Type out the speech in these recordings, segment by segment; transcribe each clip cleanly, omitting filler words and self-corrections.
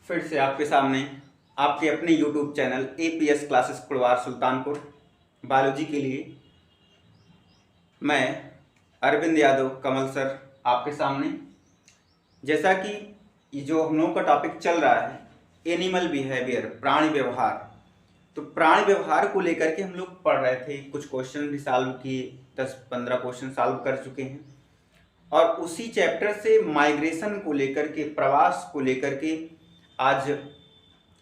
फिर से आपके सामने आपके अपने YouTube channel APS classes Kurwar Sultanpur biology के लिए मैं अरविंद यादव कमल सर आपके सामने। जैसा कि ये जो हम लोगों का टॉपिक चल रहा है एनिमल बिहेवियर, प्राणी व्यवहार, तो प्राणी व्यवहार को लेकर के हम लोग पढ़ रहे थे। कुछ क्वेश्चन भी सॉल्व किए, 10-15 क्वेश्चन सॉल्व कर चुके हैं और उसी चैप्टर से माइग्रेशन को लेकर के, प्रवास को लेकर के आज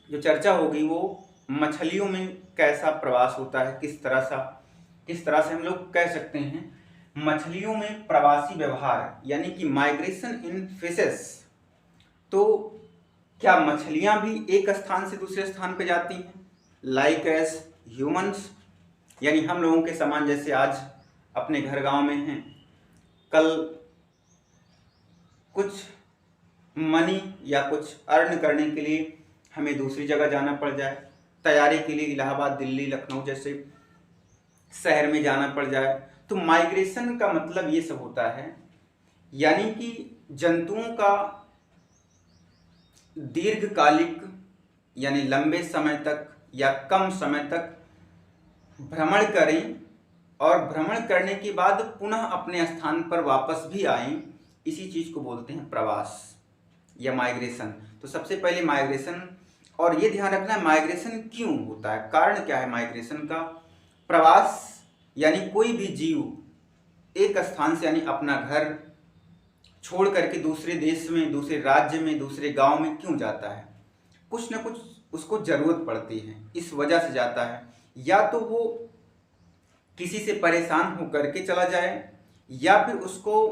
जो चर्चा होगी वो मछलियों में कैसा प्रवास होता है, किस तरह से हम लोग कह सकते हैं मछलियों में प्रवासी व्यवहार यानी कि माइग्रेशन इन फिशेस। तो क्या मछलियां भी एक स्थान से दूसरे स्थान पे जाती हैं लाइक एज ह्यूमंस, यानी हम लोगों के समान? जैसे आज अपने घर गांव में हैं, कल कुछ मनी या कुछ अर्न करने के लिए हमें दूसरी जगह जाना पड़ जाए, तैयारी के लिए इलाहाबाद, दिल्ली, लखनऊ जैसे शहर में जाना पड़ जाए, तो माइग्रेशन का मतलब ये सब होता है। यानी कि जंतुओं का दीर्घकालिक यानी लंबे समय तक या कम समय तक भ्रमण करें और भ्रमण करने के बाद पुनः अपने स्थान पर वापस भी आएं, इसी चीज को बोलते हैं प्रवास या माइग्रेशन। तो सबसे पहले माइग्रेशन, और ये ध्यान रखना है माइग्रेशन क्यों होता है, कारण क्या है माइग्रेशन का। प्रवास यानी कोई भी जीव एक स्थान से यानी अपना घर छोड़ करके दूसरे देश में, दूसरे राज्य में, दूसरे गांव में क्यों जाता है? कुछ ना कुछ उसको जरूरत पड़ती है, इस वजह से जाता है। या तो वो किसी से परेशान होकर के चला जाए, या फिर उसको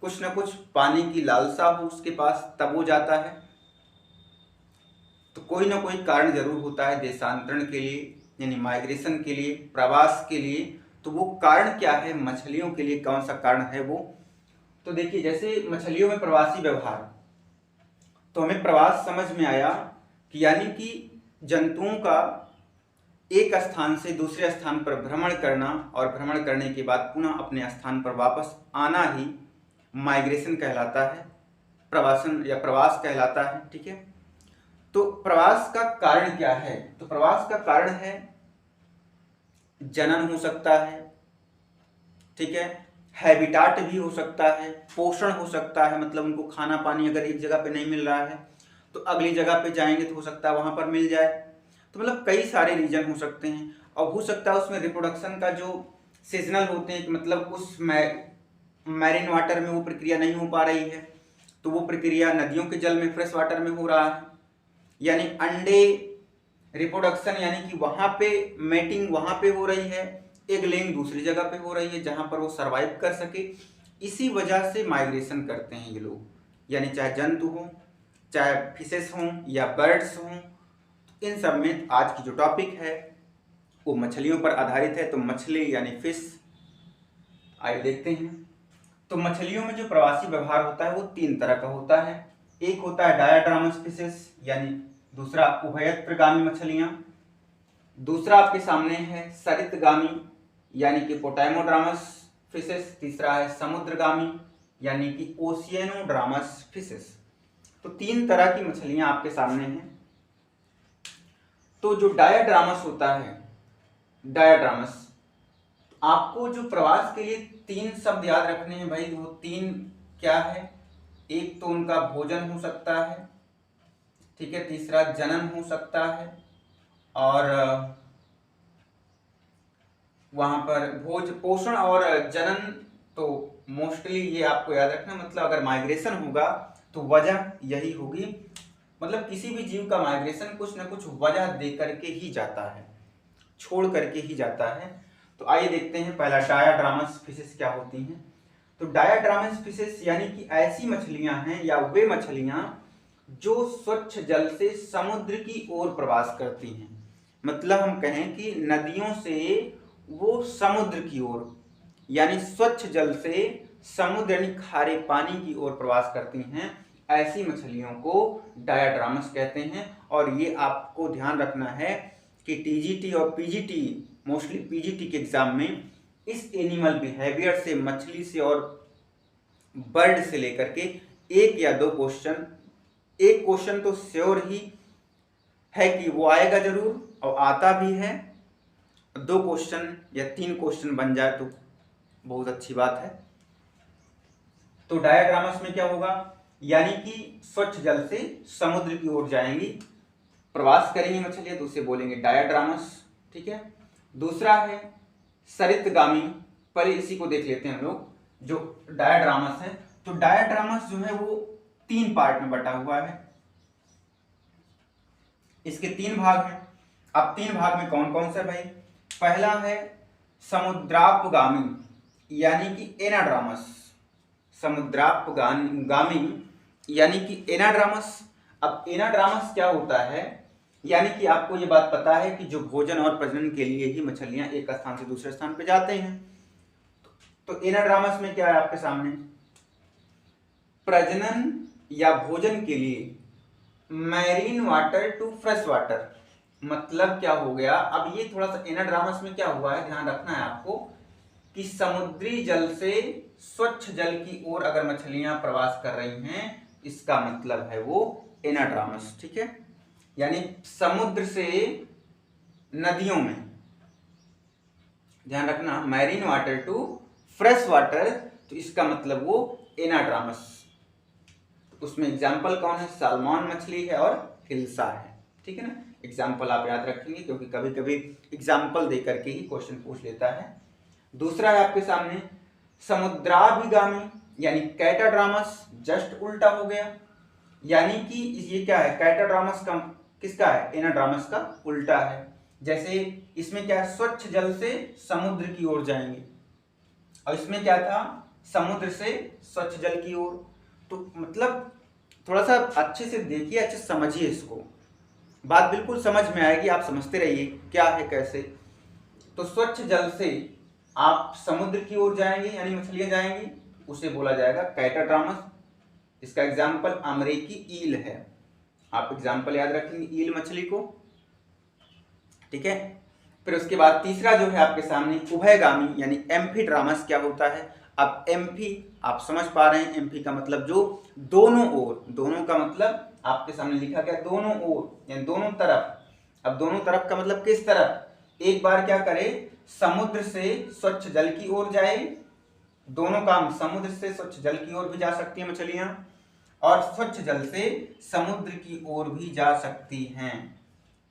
कुछ ना कुछ पाने की लालसा हो उसके पास, तब वो जाता है। तो कोई ना कोई कारण जरूर होता है देशांतरण के लिए यानी माइग्रेशन के लिए, प्रवास के लिए। तो वो कारण क्या है मछलियों के लिए, कौन सा कारण है वो? तो देखिए, जैसे मछलियों में प्रवासी व्यवहार, तो हमें प्रवास समझ में आया कि यानी कि जंतुओं का एक स्थान से दूसरे स्थान पर भ्रमण करना और भ्रमण करने के बाद पुनः अपने स्थान पर वापस आना ही माइग्रेशन कहलाता है, प्रवासन या प्रवास कहलाता है। ठीक है, तो प्रवास का कारण क्या है? तो प्रवास का कारण है जनन हो सकता है, ठीक है, हैबिटाट भी हो सकता है, पोषण हो सकता है, मतलब उनको खाना पानी अगर एक जगह पे नहीं मिल रहा है तो अगली जगह पे जाएंगे तो हो सकता है वहां पर मिल जाए। तो मतलब कई सारे रीजन हो सकते हैं, और हो सकता है उसमें रिप्रोडक्शन का जो सीजनल होते हैं कि मतलब उस मैरिन वाटर में वो प्रक्रिया नहीं हो पा रही है, तो वो प्रक्रिया नदियों के जल में, फ्रेश वाटर में हो रहा है। यानी अंडे रिप्रोडक्शन यानी कि वहां पे मेटिंग वहां पे हो रही है, एग लेइंग दूसरी जगह पे हो रही है जहां पर वो सरवाइव कर सके। इसी वजह से माइग्रेशन करते हैं ये लोग, यानी चाहे जंतु हो, चाहे फिशेस हों या बर्ड्स हों। इन सब में आज की जो टॉपिक है वो मछलियों पर आधारित है। तो मछली यानी फिश, आइए देखते हैं। तो मछलियों में जो प्रवासी व्यवहार होता है वो 3 तरह का होता है। एक होता है डायाड्रामस फिशेस, यानी दूसरा उभयत्रगामी मछलियां, दूसरा आपके सामने है सरितगामी यानी कि पोटैमोड्रामस फिशेस, तीसरा है समुद्रगामी यानी कि ओशियनोड्रामस फिशेस। तो 3 तरह की मछलियां आपके सामने हैं। तो जो डायाड्रामस होता है, डायाड्रामस, आपको जो प्रवास के लिए 3 शब्द याद रखने हैं भाई, वो 3 क्या है? एक तो उनका भोजन हो सकता है, ठीक है, तीसरा जनन हो सकता है, और वहां पर पोषण और जनन। तो मोस्टली ये आपको याद रखना, मतलब अगर माइग्रेशन होगा तो वजह यही होगी, मतलब किसी भी जीव का माइग्रेशन कुछ ना कुछ वजह दे करके ही जाता है, छोड़ करके ही जाता है। तो आइए देखते हैं पहला डायाड्रामस फिशेस क्या होती हैं। तो डायाड्रामस फिशेस यानी कि ऐसी मछलियां हैं या वे मछलियां जो स्वच्छ जल से समुद्र की ओर प्रवास करती हैं। मतलब हम कहें कि नदियों से वो समुद्र की ओर, यानी स्वच्छ जल से समुद्र यानी खारे पानी की ओर प्रवास करती हैं, ऐसी मछलियों को डायाड्रामस कहते हैं। और ये आपको ध्यान रखना है कि टीजीटी और पीजीटी, मोस्टली पीजीटी के एग्जाम में इस एनिमल बिहेवियर से, मछली से और बर्ड से लेकर के 1 या 2 क्वेश्चन, एक क्वेश्चन तो श्योर ही है कि वो आएगा जरूर और आता भी है। 2 क्वेश्चन या 3 क्वेश्चन बन जाए तो बहुत अच्छी बात है। तो डायाड्रामस में क्या होगा, यानी कि स्वच्छ जल से समुद्र की ओर जाएंगी, प्रवास करेंगी मछलियां, तो उसे बोलेंगे डायाड्रामस। ठीक है। दूसरा है सरितगामी। पहले इसी को देख लेते हैं हम लोग, जो डायाड्रामस है। तो डायाड्रामस जो है वो 3 पार्ट में बटा हुआ है। इसके 3 भाग हैं। अब 3 भाग में कौन कौन सा भाई? पहला है समुद्रापगामी यानी कि एनाड्रामस। समुद्रापगामी यानी कि एनाड्रामस। अब एनाड्रामस क्या होता है, यानी कि आपको ये बात पता है कि जो भोजन और प्रजनन के लिए ही मछलियां एक स्थान से दूसरे स्थान पे जाते हैं। तो एनाड्रामस में क्या है आपके सामने, प्रजनन या भोजन के लिए marine water to fresh water. मतलब क्या हो गया, अब ये थोड़ा सा एनाड्रामस में क्या हुआ है, ध्यान रखना है आपको कि समुद्री जल से स्वच्छ जल की ओर अगर मछलियां प्रवास कर रही हैं, इसका मतलब है वो एनाड्रामस। ठीक है। यानी समुद्र से नदियों में, ध्यान रखना, marine water to fresh water, तो इसका मतलब वो एनाड्रामस। उसमें एग्जाम्पल कौन है, सालमन मछली है और हिल्सा है। ठीक है ना। एग्जाम्पल आप याद रखेंगे क्योंकि कभी कभी एग्जाम्पल देकर के ही क्वेश्चन पूछ लेता है। दूसरा है आपके सामने समुद्राभिगामी यानी कैटाड्रामस, जस्ट उल्टा हो गया। यानी कि ये क्या है, कैटाड्रामस का किसका है, एनाड्रामस का उल्टा है। जैसे इसमें क्या है, स्वच्छ जल से समुद्र की ओर जाएंगे, और इसमें क्या था, समुद्र से स्वच्छ जल की ओर। तो मतलब थोड़ा सा अच्छे से देखिए, अच्छे से समझिए इसको, बात बिल्कुल समझ में आएगी, आप समझते रहिए क्या है कैसे। तो स्वच्छ जल से आप समुद्र की ओर जाएंगे यानी मछलियां जाएंगी, उसे बोला जाएगा कैटाड्रामस। इसका एग्जाम्पल अमेरिकी ईल है, आप एग्जाम्पल याद रखेंगे ईल मछली को। ठीक है। फिर उसके बाद तीसरा जो है आपके सामने उभयगामी यानी एम्फीड्रामस। क्या होता है, अब एम्फी आप समझ पा रहे हैं, एम्फी का मतलब जो दोनों ओर, दोनों का मतलब आपके सामने लिखा गया दोनों ओर यानी दोनों तरफ। अब दोनों तरफ का मतलब किस तरफ, एक बार क्या करे, समुद्र से स्वच्छ जल की ओर जाए, दोनों काम, समुद्र से स्वच्छ जल की ओर भी जा सकती है मछलियां और स्वच्छ जल से समुद्र की ओर भी जा सकती हैं।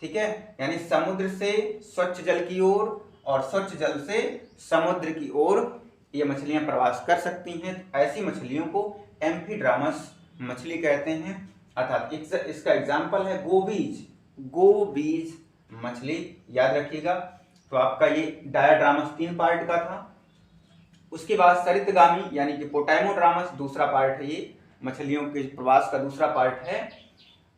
ठीक है। यानी समुद्र से स्वच्छ जल की ओर और स्वच्छ जल से समुद्र की ओर ये मछलियां प्रवास कर सकती हैं। ऐसी मछलियों को एम्फीड्रामस मछली कहते हैं। अर्थात इसका एग्जाम्पल है गोबीज, गोबीज मछली, याद रखिएगा। तो आपका ये डायाड्रामस 3 पार्ट का था। उसके बाद सरितगामी यानी कि पोटैमोड्रामस दूसरा पार्ट है, ये मछलियों के प्रवास का दूसरा पार्ट है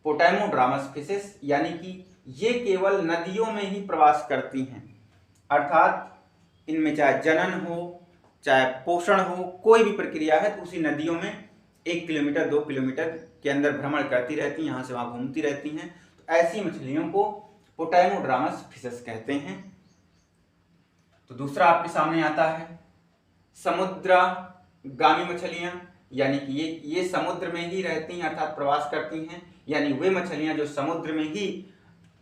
पोटैमोड्रामस फिशेस, यानी कि ये केवल नदियों में ही प्रवास करती हैं। अर्थात इनमें चाहे जनन हो चाहे पोषण हो, कोई भी प्रक्रिया है तो उसी नदियों में 1 किलोमीटर 2 किलोमीटर के अंदर भ्रमण करती रहती हैं, यहाँ से वहाँ घूमती रहती हैं। तो ऐसी मछलियों को पोटैमोड्रामस फिशेस कहते हैं। तो दूसरा आपके सामने आता है समुद्रगामी मछलियां, यानी कि ये समुद्र में ही रहती हैं अर्थात प्रवास करती हैं। यानी वे मछलियां जो समुद्र में ही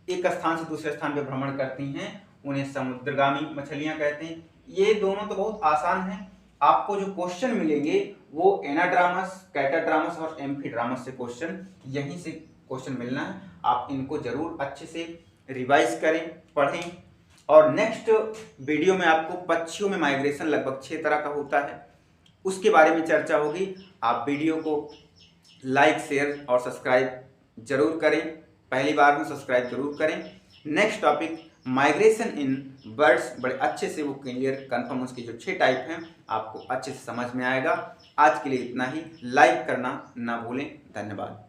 एक स्थान से दूसरे स्थान पर भ्रमण करती हैं उन्हें समुद्रगामी मछलियां कहते हैं। ये दोनों तो बहुत आसान हैं। आपको जो क्वेश्चन मिलेंगे वो एनाड्रामस, कैटाड्रामस और एम्फीड्रामस से क्वेश्चन, यहीं से क्वेश्चन मिलना है। आप इनको जरूर अच्छे से रिवाइज करें, पढ़ें। और नेक्स्ट वीडियो में आपको पक्षियों में माइग्रेशन लगभग 6 तरह का होता है, उसके बारे में चर्चा होगी। आप वीडियो को लाइक, शेयर और सब्सक्राइब जरूर करें। पहली बार में सब्सक्राइब जरूर करें। Next topic migration in birds, बड़े अच्छे से वो क्लियर कंफर्म, उसके जो 6 टाइप हैं आपको अच्छे से समझ में आएगा। आज के लिए इतना ही। लाइक करना ना भूलें। धन्यवाद।